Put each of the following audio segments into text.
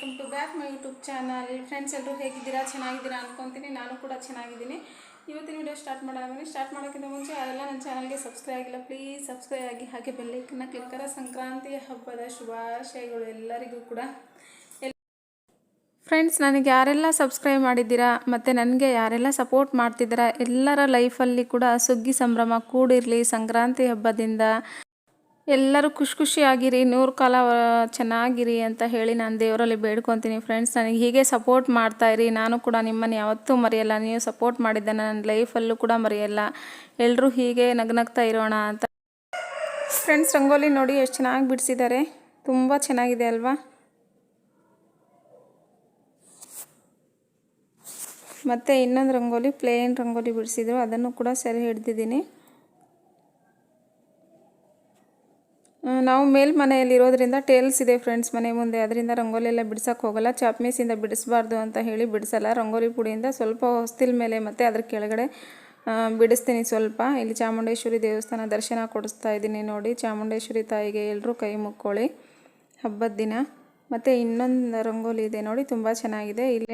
Welcome to back my YouTube channel. Friends ಎಲ್ಲರೂ ಹೇಗಿದ್ದೀರಾ? ಚೆನ್ನಾಗಿದ್ದೀರಾ ಅನ್ಕೊತೀನಿ. ನಾನು ಕೂಡ ಚೆನ್ನಾಗಿದ್ದೀನಿ. ಇವತ್ತಿನ ವಿಡಿಯೋ ಸ್ಟಾರ್ಟ್ ಮಾಡೋಕ್ಕಿಂತ ಮುಂಚೆ ಯಾರೆಲ್ಲ ನನ್ನ ಚಾನಲ್ಗೆ ಸಬ್ಸ್ಕ್ರೈಬ್ ಆಗಿಲ್ಲ ಪ್ಲೀಸ್ ಸಬ್ಸ್ಕ್ರೈಬ್ ಆಗಿ, ಹಾಗೆ ಬೆಲ್ಲೈಕನ್ನ ಕ್ಲಿಕ್ಕರ. ಸಂಕ್ರಾಂತಿ ಹಬ್ಬದ ಶುಭಾಶಯಗಳು ಎಲ್ಲರಿಗೂ ಕೂಡ. ಫ್ರೆಂಡ್ಸ್, ನನಗೆ ಯಾರೆಲ್ಲ ಸಬ್ಸ್ಕ್ರೈಬ್ ಮಾಡಿದ್ದೀರಾ ಮತ್ತು ನನಗೆ ಯಾರೆಲ್ಲ ಸಪೋರ್ಟ್ ಮಾಡ್ತಿದ್ದೀರಾ ಎಲ್ಲರ ಲೈಫಲ್ಲಿ ಕೂಡ ಸುಗ್ಗಿ ಸಂಭ್ರಮ ಕೂಡಿರಲಿ. ಸಂಕ್ರಾಂತಿ ಹಬ್ಬದಿಂದ ಎಲ್ಲರೂ ಖುಷಿಯಾಗಿರಿ, 100 ಕಾಲ ಚೆನ್ನಾಗಿರಿ ಅಂತ ಹೇಳಿ ನಾನು ದೇವರಲ್ಲಿ ಬೇಡ್ಕೊತೀನಿ. ಫ್ರೆಂಡ್ಸ್, ನನಗೆ ಹೀಗೆ ಸಪೋರ್ಟ್ ಮಾಡ್ತಾಯಿರಿ. ನಾನು ಕೂಡ ನಿಮ್ಮನ್ನು ಯಾವತ್ತೂ ಮರೆಯಲ್ಲ. ನೀವು ಸಪೋರ್ಟ್ ಮಾಡಿದ್ದನ್ನು ನನ್ನ ಲೈಫಲ್ಲೂ ಕೂಡ ಮರೆಯಲ್ಲ. ಎಲ್ಲರೂ ಹೀಗೆ ನಗ್ನಗ್ತಾ ಇರೋಣ ಅಂತ. ಫ್ರೆಂಡ್ಸ್, ರಂಗೋಲಿ ನೋಡಿ ಎಷ್ಟು ಚೆನ್ನಾಗಿ ಬಿಡಿಸಿದ್ದಾರೆ. ತುಂಬ ಚೆನ್ನಾಗಿದೆ ಅಲ್ವಾ? ಮತ್ತು ಇನ್ನೊಂದು ರಂಗೋಲಿ ಪ್ಲೇನ್ ರಂಗೋಲಿ ಬಿಡಿಸಿದ್ರು, ಅದನ್ನು ಕೂಡ ಸರಿ ಹಿಡ್ದಿದ್ದೀನಿ. ನಾವು ಮೇಲ್ಮನೆಯಲ್ಲಿರೋದ್ರಿಂದ ಟೇಲ್ಸ್ ಇದೆ ಫ್ರೆಂಡ್ಸ್ ಮನೆ ಮುಂದೆ, ಅದರಿಂದ ರಂಗೋಲಿ ಎಲ್ಲ ಬಿಡ್ಸೋಕ್ಕೆ ಹೋಗಲ್ಲ. ಚಾಪ್ಮೀಸಿಂದ ಬಿಡಿಸಬಾರ್ದು ಅಂತ ಹೇಳಿ ಬಿಡಿಸಲ್ಲ. ರಂಗೋಲಿ ಪುಡಿಯಿಂದ ಸ್ವಲ್ಪ ಹೊಸ್ತಿಲ್ ಮೇಲೆ ಮತ್ತು ಅದ್ರ ಕೆಳಗಡೆ ಬಿಡಿಸ್ತೀನಿ ಸ್ವಲ್ಪ. ಇಲ್ಲಿ ಚಾಮುಂಡೇಶ್ವರಿ ದೇವಸ್ಥಾನ ದರ್ಶನ ಕೊಡಿಸ್ತಾ ಇದ್ದೀನಿ ನೋಡಿ. ಚಾಮುಂಡೇಶ್ವರಿ ತಾಯಿಗೆ ಎಲ್ಲರೂ ಕೈ ಮುಕ್ಕೊಳ್ಳಿ ಹಬ್ಬದ ದಿನ. ಮತ್ತು ಇನ್ನೊಂದು ರಂಗೋಲಿ ಇದೆ ನೋಡಿ, ತುಂಬ ಚೆನ್ನಾಗಿದೆ. ಇಲ್ಲಿ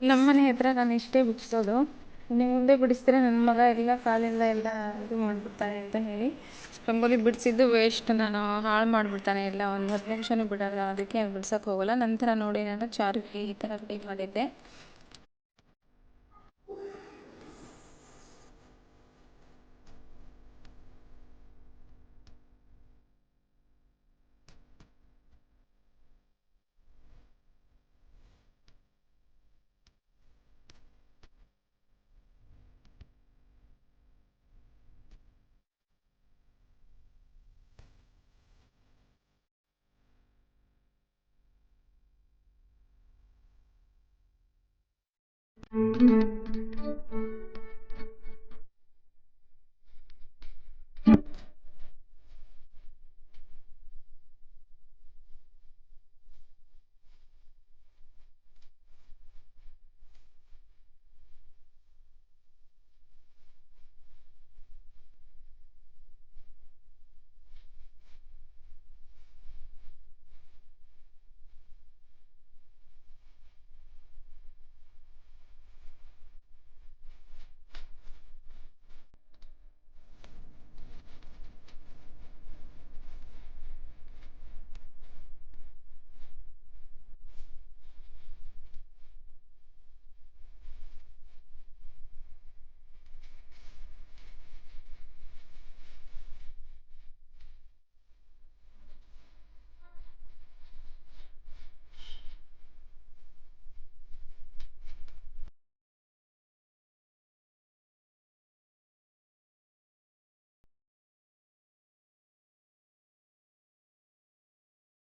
ನಮ್ಮನೆ ಹತ್ರ ನಾನು ಇಷ್ಟೇ ಬಿಡಿಸೋದು. ನೀವು ಮುಂದೆ ಬಿಡಿಸಿದ್ರೆ ನನ್ನ ಮಗ ಎಲ್ಲ ಕಾಲಿಂದ ಎಲ್ಲ ಇದು ಮಾಡಿಬಿಡ್ತಾನೆ ಅಂತ ಹೇಳಿ ರಂಗೋಲಿ ಬಿಡಿಸಿದ್ದು ವೇಸ್ಟ್, ನಾನು ಹಾಳು ಮಾಡಿಬಿಡ್ತಾನೆ ಎಲ್ಲ. ಒಂದು 10 ನಿಮಿಷನೂ ಬಿಡೋಲ್ಲ, ಅದಕ್ಕೆ ಬಿಡ್ಸೋಕ್ಕೆ ಹೋಗಲ್ಲ. ನಂತರ ನೋಡಿ ನಾನು ಚಾರ್ವಿ ಈ ಥರ ರೆಡಿ ಮಾಡಿದ್ದೆ.